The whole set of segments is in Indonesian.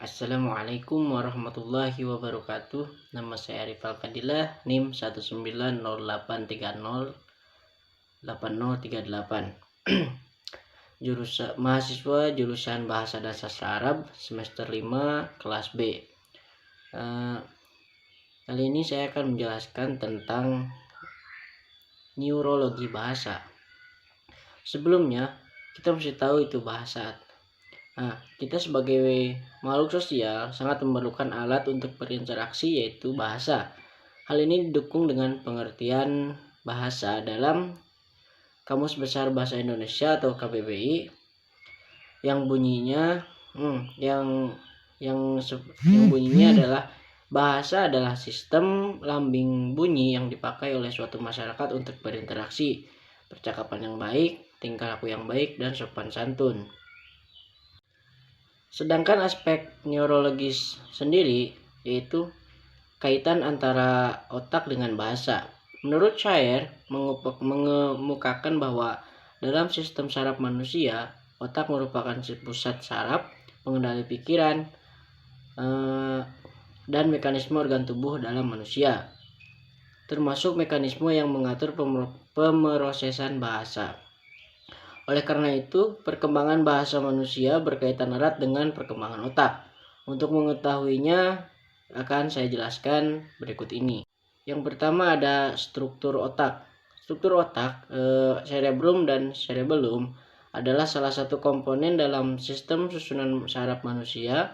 Assalamualaikum warahmatullahi wabarakatuh. Nama saya Arif Alfadilah, NIM 19083088038. Mahasiswa jurusan Bahasa dan Sastra Arab semester 5 kelas B. Kali ini saya akan menjelaskan tentang neurologi bahasa. Sebelumnya kita mesti tahu itu bahasa. Kita sebagai makhluk sosial sangat memerlukan alat untuk berinteraksi, yaitu bahasa. Hal ini didukung dengan pengertian bahasa dalam Kamus Besar Bahasa Indonesia atau KBBI yang bunyinya adalah bahasa adalah sistem lambing bunyi yang dipakai oleh suatu masyarakat untuk berinteraksi, percakapan yang baik, tingkah laku yang baik, dan sopan santun. Sedangkan aspek neurologis sendiri yaitu kaitan antara otak dengan bahasa. Menurut Shire mengemukakan bahwa dalam sistem saraf manusia, otak merupakan pusat saraf, pengendali pikiran, dan mekanisme organ tubuh dalam manusia, termasuk mekanisme yang mengatur pemrosesan bahasa. Oleh karena itu, perkembangan bahasa manusia berkaitan erat dengan perkembangan otak. Untuk mengetahuinya akan saya jelaskan berikut ini. Yang pertama ada struktur otak. Struktur otak, cerebrum dan cerebellum, adalah salah satu komponen dalam sistem susunan saraf manusia.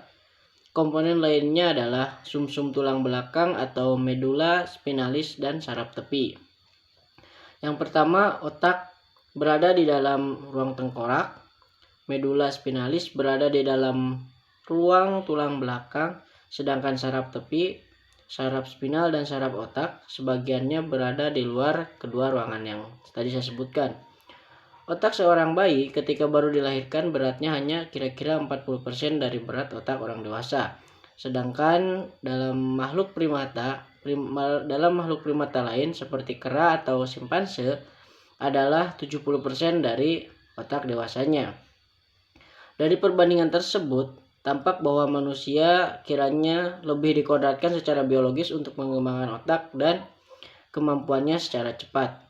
Komponen lainnya adalah sumsum tulang belakang atau medula spinalis dan saraf tepi. Yang pertama, otak berada di dalam ruang tengkorak, medula spinalis berada di dalam ruang tulang belakang, sedangkan saraf tepi, saraf spinal, dan saraf otak sebagiannya berada di luar kedua ruangan yang tadi saya sebutkan. Otak seorang bayi ketika baru dilahirkan beratnya hanya kira-kira 40% dari berat otak orang dewasa. Sedangkan dalam makhluk primata lain seperti kera atau simpanse adalah 70% dari otak dewasanya. Dari perbandingan tersebut, tampak bahwa manusia kiranya lebih dikodratkan secara biologis untuk mengembangkan otak dan kemampuannya secara cepat.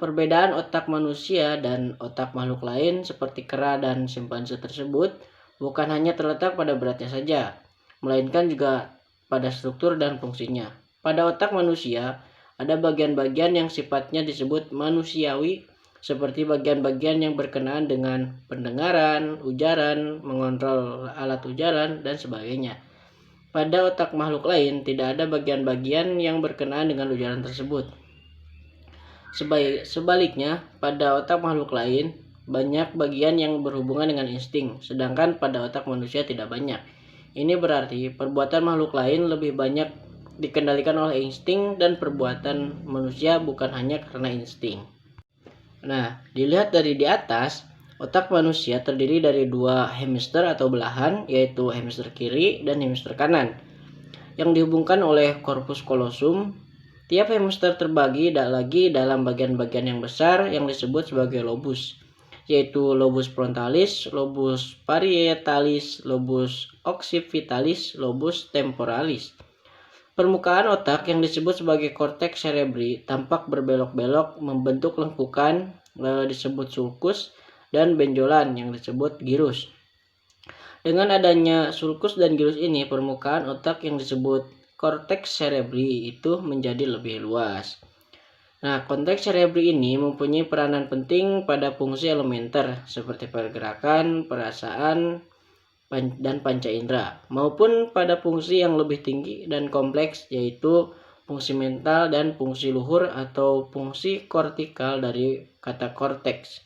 Perbedaan otak manusia dan otak makhluk lain seperti kera dan simpanse tersebut bukan hanya terletak pada beratnya saja, melainkan juga pada struktur dan fungsinya. Pada otak manusia, ada bagian-bagian yang sifatnya disebut manusiawi, seperti bagian-bagian yang berkenaan dengan pendengaran, ujaran, mengontrol alat ujaran, dan sebagainya. Pada otak makhluk lain, tidak ada bagian-bagian yang berkenaan dengan ujaran tersebut. Sebaliknya, pada otak makhluk lain, banyak bagian yang berhubungan dengan insting, sedangkan pada otak manusia tidak banyak. Ini berarti perbuatan makhluk lain lebih banyak dikendalikan oleh insting dan perbuatan manusia bukan hanya karena insting. Dilihat dari di atas, otak manusia terdiri dari dua hemisfer atau belahan, yaitu hemisfer kiri dan hemisfer kanan, yang dihubungkan oleh corpus callosum. Tiap hemisfer terbagi lagi dalam bagian-bagian yang besar yang disebut sebagai lobus, yaitu lobus frontalis, lobus parietalis, lobus occipitalis, lobus temporalis. Permukaan otak yang disebut sebagai korteks cerebri tampak berbelok-belok membentuk lengkukan disebut sulcus dan benjolan yang disebut gyrus. Dengan adanya sulcus dan gyrus ini, permukaan otak yang disebut korteks cerebri itu menjadi lebih luas. Korteks cerebri ini mempunyai peranan penting pada fungsi elementer seperti pergerakan, perasaan, dan panca indera, maupun pada fungsi yang lebih tinggi dan kompleks, yaitu fungsi mental dan fungsi luhur atau fungsi kortikal dari kata korteks.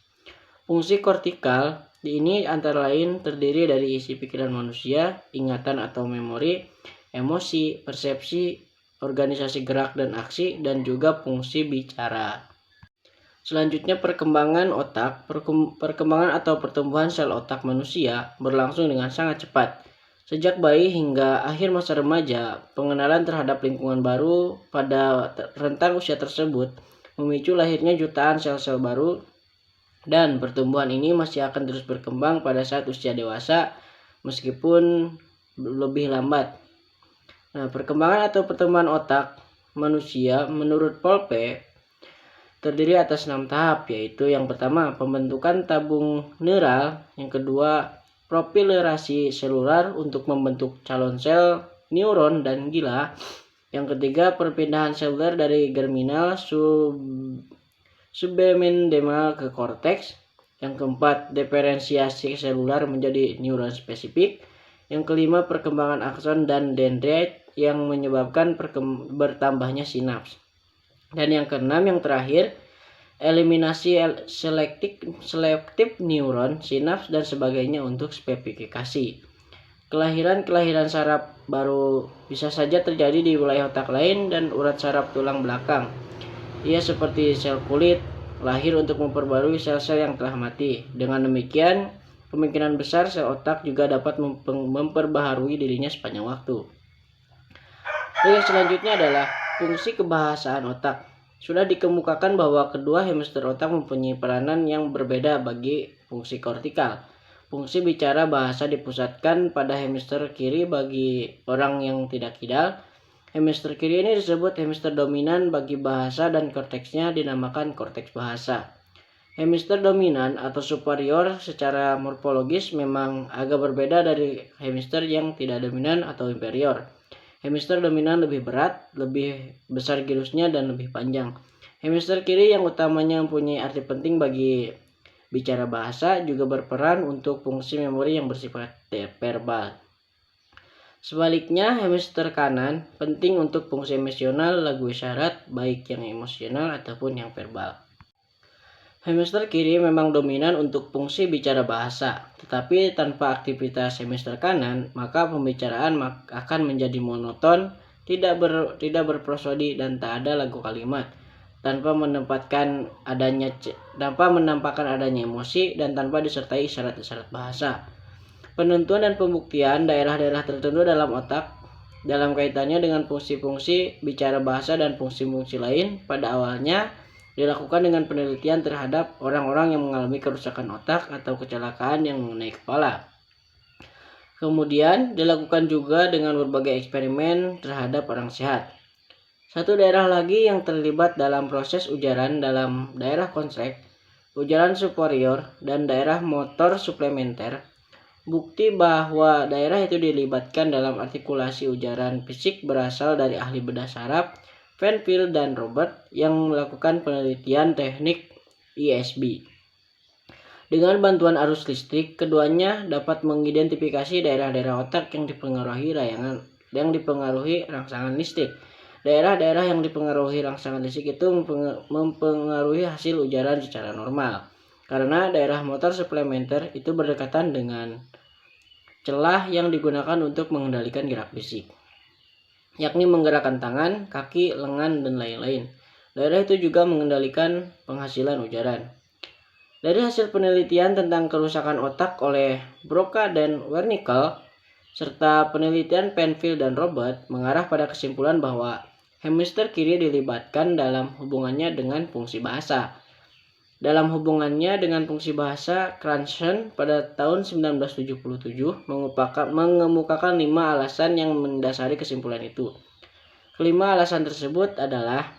Fungsi kortikal ini antara lain terdiri dari isi pikiran manusia, ingatan atau memori, emosi, persepsi, organisasi gerak dan aksi, dan juga fungsi bicara. Selanjutnya, perkembangan otak. Perkembangan atau pertumbuhan sel otak manusia berlangsung dengan sangat cepat. Sejak bayi hingga akhir masa remaja, pengenalan terhadap lingkungan baru pada rentang usia tersebut memicu lahirnya jutaan sel-sel baru, dan pertumbuhan ini masih akan terus berkembang pada saat usia dewasa meskipun lebih lambat. Nah, perkembangan atau pertumbuhan otak manusia menurut Paul P. terdiri atas 6 tahap, yaitu yang pertama pembentukan tabung neural, yang kedua proliferasi selular untuk membentuk calon sel neuron dan gila, yang ketiga perpindahan seluler dari germinal subemendemal ke korteks, yang keempat diferensiasi selular menjadi neuron spesifik, yang kelima perkembangan akson dan dendrit yang menyebabkan bertambahnya sinaps, dan yang keenam yang terakhir eliminasi selektif neuron, sinaps dan sebagainya untuk spesifikasi. Kelahiran saraf baru bisa saja terjadi di wilayah otak lain dan urat saraf tulang belakang. Ia seperti sel kulit, lahir untuk memperbarui sel-sel yang telah mati. Dengan demikian, kemungkinan besar sel otak juga dapat memperbaharui dirinya sepanjang waktu. Yang selanjutnya adalah fungsi kebahasaan otak. Sudah dikemukakan bahwa kedua hemisfer otak mempunyai peranan yang berbeda bagi fungsi kortikal. Fungsi bicara bahasa dipusatkan pada hemisfer kiri bagi orang yang tidak kidal. Hemisfer kiri ini disebut hemisfer dominan bagi bahasa dan korteksnya dinamakan korteks bahasa. Hemisfer dominan atau superior secara morfologis memang agak berbeda dari hemisfer yang tidak dominan atau inferior. Hemisfer dominan lebih berat, lebih besar girusnya, dan lebih panjang. Hemisfer kiri yang utamanya mempunyai arti penting bagi bicara bahasa juga berperan untuk fungsi memori yang bersifat verbal. Sebaliknya, hemisfer kanan penting untuk fungsi emosional lagu isyarat, baik yang emosional ataupun yang verbal. Hemisfer kiri memang dominan untuk fungsi bicara bahasa, tetapi tanpa aktivitas hemisfer kanan, maka pembicaraan akan menjadi monoton, tidak berprosodi dan tak ada lagu kalimat, tanpa menampakkan adanya emosi dan tanpa disertai isyarat-isyarat bahasa. Penentuan dan pembuktian daerah-daerah tertentu dalam otak dalam kaitannya dengan fungsi-fungsi bicara bahasa dan fungsi-fungsi lain pada awalnya dilakukan dengan penelitian terhadap orang-orang yang mengalami kerusakan otak atau kecelakaan yang mengenai kepala. Kemudian dilakukan juga dengan berbagai eksperimen terhadap orang sehat. Satu daerah lagi yang terlibat dalam proses ujaran dalam daerah konsep, ujaran superior, dan daerah motor suplementer. Bukti bahwa daerah itu dilibatkan dalam artikulasi ujaran fisik berasal dari ahli bedah saraf Penfield dan Robert yang melakukan penelitian teknik ISB. Dengan bantuan arus listrik, keduanya dapat mengidentifikasi daerah-daerah otak yang dipengaruhi rangsangan listrik. Daerah-daerah yang dipengaruhi rangsangan listrik itu mempengaruhi hasil ujaran secara normal. Karena daerah motor suplementer itu berdekatan dengan celah yang digunakan untuk mengendalikan gerak fisik, yakni menggerakkan tangan, kaki, lengan, dan lain-lain. Daerah itu juga mengendalikan penghasilan ujaran. Dari hasil penelitian tentang kerusakan otak oleh Broca dan Wernicke, serta penelitian Penfield dan Robert mengarah pada kesimpulan bahwa hemisfer kiri dilibatkan dalam hubungannya dengan fungsi bahasa. Dalam hubungannya dengan fungsi bahasa, Cranston pada tahun 1977 mengemukakan 5 alasan yang mendasari kesimpulan itu. Kelima alasan tersebut adalah: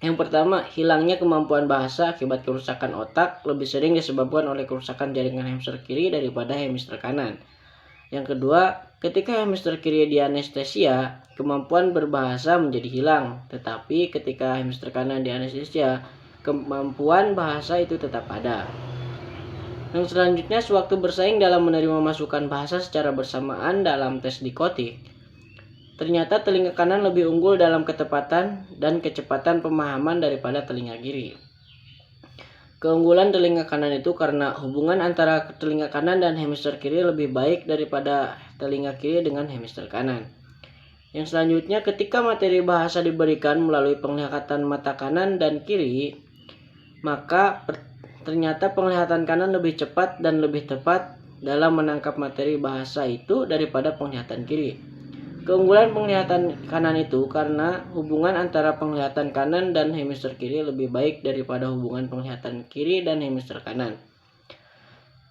yang pertama, hilangnya kemampuan bahasa akibat kerusakan otak lebih sering disebabkan oleh kerusakan jaringan hemisfer kiri daripada hemisfer kanan. Yang kedua, ketika hemisfer kiri dianestesia, kemampuan berbahasa menjadi hilang, tetapi ketika hemisfer kanan dianestesia, kemampuan bahasa itu tetap ada. Yang selanjutnya, sewaktu bersaing dalam menerima masukan bahasa secara bersamaan dalam tes dikotik, ternyata telinga kanan lebih unggul dalam ketepatan dan kecepatan pemahaman daripada telinga kiri. Keunggulan telinga kanan itu karena hubungan antara telinga kanan dan hemisfer kiri lebih baik daripada telinga kiri dengan hemisfer kanan. Yang selanjutnya, ketika materi bahasa diberikan melalui penglihatan mata kanan dan kiri, maka ternyata penglihatan kanan lebih cepat dan lebih tepat dalam menangkap materi bahasa itu daripada penglihatan kiri. Keunggulan penglihatan kanan itu karena hubungan antara penglihatan kanan dan hemisfer kiri lebih baik daripada hubungan penglihatan kiri dan hemisfer kanan.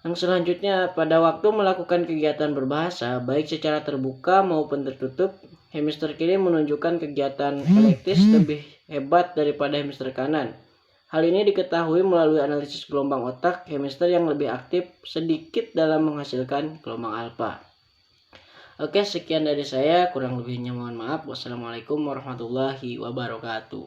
Yang selanjutnya, pada waktu melakukan kegiatan berbahasa, baik secara terbuka maupun tertutup, hemisfer kiri menunjukkan kegiatan elektis lebih hebat daripada hemisfer kanan. Hal ini diketahui melalui analisis gelombang otak. Hemisfer yang lebih aktif sedikit dalam menghasilkan gelombang alfa. Oke, sekian dari saya. Kurang lebihnya mohon maaf. Wassalamualaikum warahmatullahi wabarakatuh.